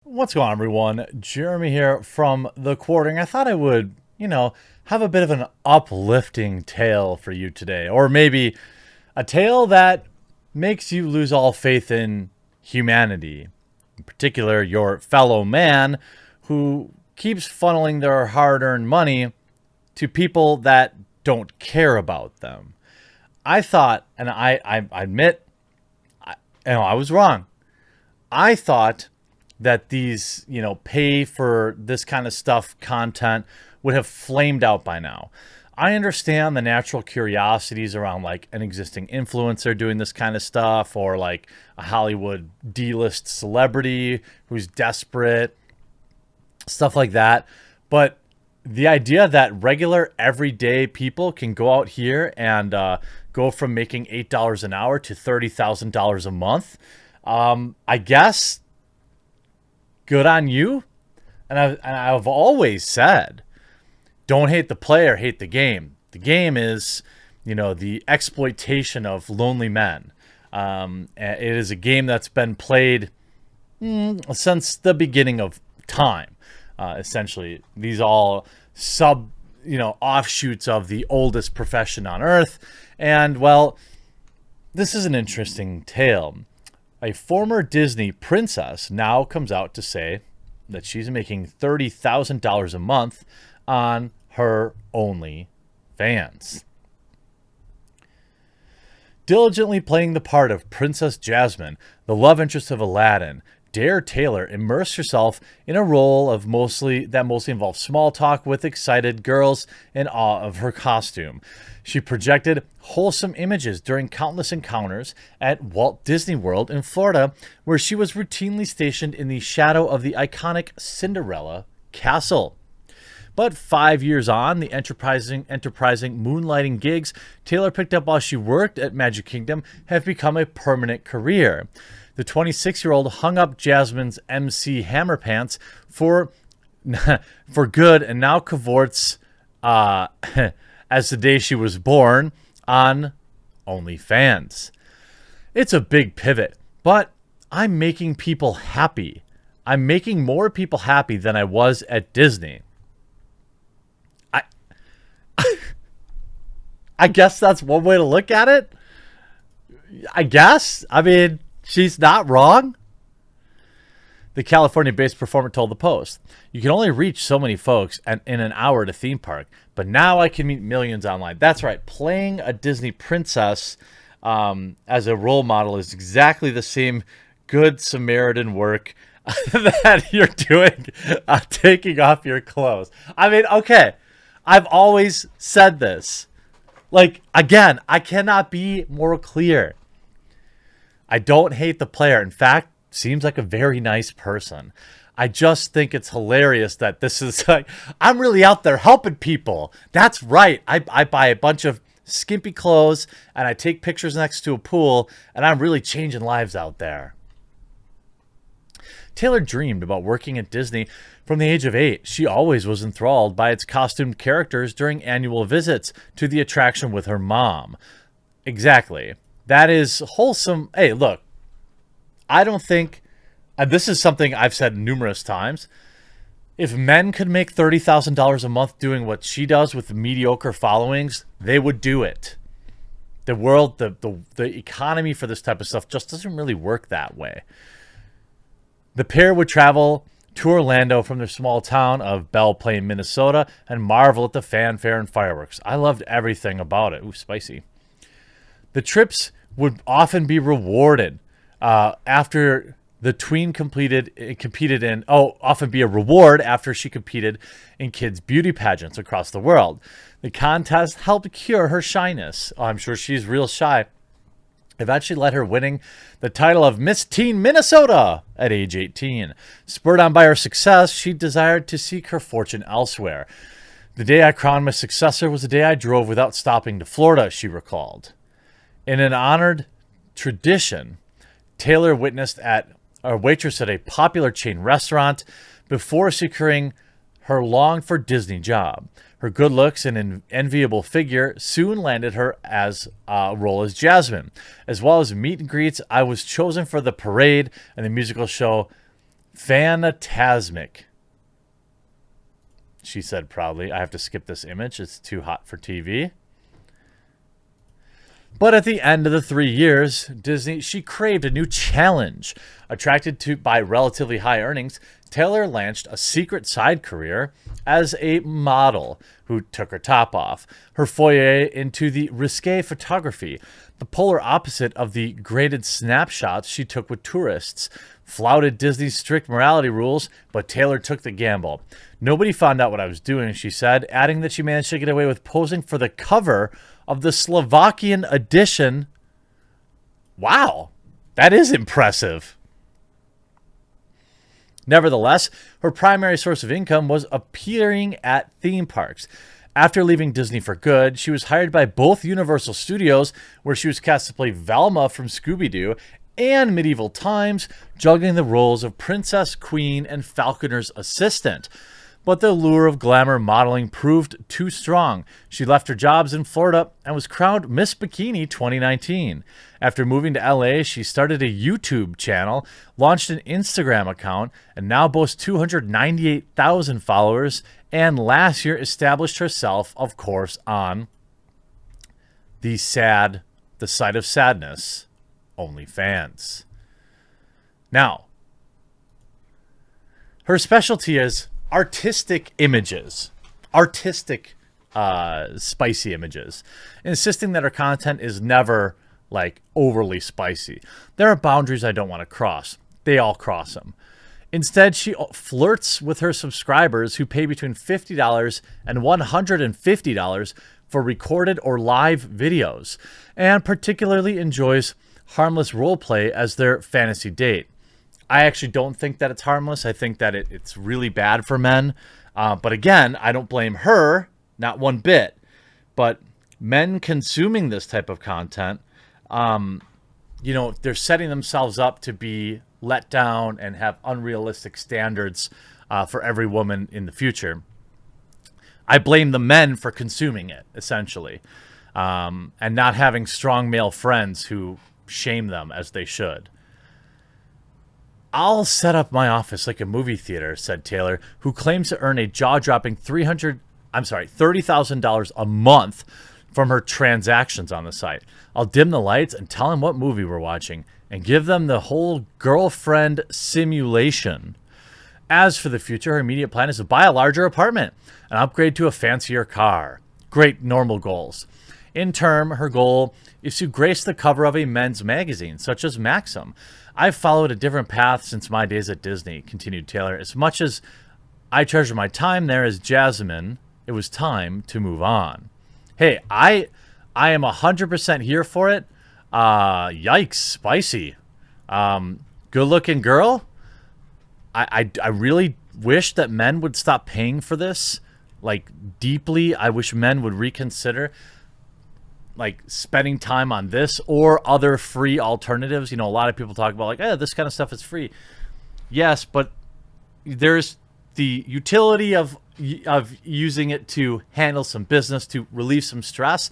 What's going on, everyone? Jeremy here from The Quartering. I thought I would, have a bit of an uplifting tale for you today. Or maybe a tale that makes you lose all faith in humanity. In particular, your fellow man who keeps funneling their hard earned money to people that don't care about them. I thought, and I admit, I was wrong. I thought that these, pay for this kind of stuff content would have flamed out by now. I understand the natural curiosities around like an existing influencer doing this kind of stuff or like a Hollywood D-list celebrity who's desperate, stuff like that. But the idea that regular everyday people can go out here and go from making $8 an hour to $30,000 a month, I guess good on you. And I've always said, don't hate the player, hate the game. The game is, the exploitation of lonely men. It is a game that's been played since the beginning of time. Essentially, these all offshoots of the oldest profession on earth. And well, this is an interesting tale. A former Disney princess now comes out to say that she's making $30,000 a month on her OnlyFans. Diligently playing the part of Princess Jasmine, the love interest of Aladdin, Dare Taylor immersed herself in a role of mostly involved small talk with excited girls in awe of her costume. She projected wholesome images during countless encounters at Walt Disney World in Florida, where she was routinely stationed in the shadow of the iconic Cinderella castle. But 5 years on, the enterprising moonlighting gigs Taylor picked up while she worked at Magic Kingdom have become a permanent career. The 26-year-old hung up Jasmine's MC Hammer Pants for good and now cavorts as the day she was born on OnlyFans. It's a big pivot, but I'm making people happy. I'm making more people happy than I was at Disney. I guess that's one way to look at it. I guess. I mean, she's not wrong. The California-based performer told the Post, "You can only reach so many folks in an hour at a theme park, but now I can meet millions online." That's right. Playing a Disney princess as a role model is exactly the same good Samaritan work that you're doing, taking off your clothes. I mean, okay, I've always said this. Like, again, I cannot be more clear. I don't hate the player. In fact, seems like a very nice person. I just think it's hilarious that this is like, I'm really out there helping people. That's right. I buy a bunch of skimpy clothes and I take pictures next to a pool and I'm really changing lives out there. Taylor dreamed about working at Disney from the age of 8. She always was enthralled by its costumed characters during annual visits to the attraction with her mom. Exactly. That is wholesome. Hey, look, I don't think, and this is something I've said numerous times, if men could make $30,000 a month doing what she does with mediocre followings, they would do it. The world, the economy for this type of stuff just doesn't really work that way. The pair would travel to Orlando from their small town of Belle Plaine, Minnesota, and marvel at the fanfare and fireworks. I loved everything about it. Ooh, spicy. The trips would often be rewarded after the tween competed in, often be a reward after she competed in kids' beauty pageants across the world. The contest helped cure her shyness. Oh, I'm sure she's real shy. Eventually led her winning the title of Miss Teen Minnesota at age 18. Spurred on by her success, she desired to seek her fortune elsewhere. "The day I crowned my successor was the day I drove without stopping to Florida," she recalled. In an honored tradition, Taylor waitressed at a popular chain restaurant before securing her longed-for Disney job. Her good looks and enviable figure soon landed her as a role as Jasmine. As well as meet and greets, I was chosen for the parade and the musical show Phantasmic, she said proudly. I have to skip this image. It's too hot for TV. But at the end of the 3 years, Disney, she craved a new challenge. Attracted by relatively high earnings, Taylor launched a secret side career as a model who took her top off. Her foray into the risque photography, the polar opposite of the graded snapshots she took with tourists, flouted Disney's strict morality rules, but Taylor took the gamble. Nobody found out what I was doing, she said, adding that she managed to get away with posing for the cover of the Slovakian edition. Wow, that is impressive. Nevertheless, her primary source of income was appearing at theme parks. After leaving Disney for good, she was hired by both Universal Studios, where she was cast to play Velma from Scooby-Doo, and Medieval Times, juggling the roles of Princess, Queen, and Falconer's assistant. But the lure of glamour modeling proved too strong. She left her jobs in Florida and was crowned Miss Bikini 2019. After moving to LA, she started a YouTube channel, launched an Instagram account, and now boasts 298,000 followers, and last year established herself, of course, on the site of sadness, OnlyFans. Now, her specialty is artistic images, spicy images, insisting that her content is never like overly spicy. There are boundaries I don't want to cross. They all cross them. Instead, she flirts with her subscribers who pay between $50 and $150 for recorded or live videos, and particularly enjoys harmless roleplay as their fantasy date. I actually don't think that it's harmless. I think that it's really bad for men. But again, I don't blame her, not one bit. But men consuming this type of content, they're setting themselves up to be let down and have unrealistic standards for every woman in the future. I blame the men for consuming it, essentially, and not having strong male friends who shame them as they should. I'll set up my office like a movie theater, said Taylor, who claims to earn a jaw-dropping $30,000 a month from her transactions on the site. I'll dim the lights and tell them what movie we're watching and give them the whole girlfriend simulation. As for the future, her immediate plan is to buy a larger apartment and upgrade to a fancier car. Great normal goals. In turn, her goal is to grace the cover of a men's magazine, such as Maxim. I've followed a different path since my days at Disney, continued Taylor. As much as I treasure my time there as Jasmine, it was time to move on. Hey, I am 100% here for it. Yikes, spicy. Good-looking girl. I really wish that men would stop paying for this. Like, deeply, I wish men would reconsider like spending time on this or other free alternatives. A lot of people talk about like, this kind of stuff is free. Yes, but there's the utility of using it to handle some business, to relieve some stress.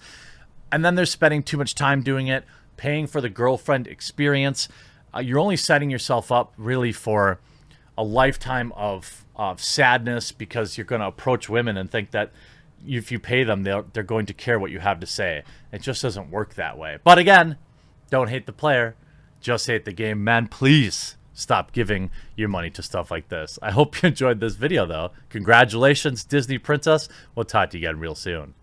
And then there's spending too much time doing it, paying for the girlfriend experience. You're only setting yourself up really for a lifetime of sadness, because you're going to approach women and think that if you pay them, they're going to care what you have to say. It just doesn't work that way. But again, don't hate the player, just hate the game. Man, please stop giving your money to stuff like this. I hope you enjoyed this video, though. Congratulations, Disney Princess. We'll talk to you again real soon.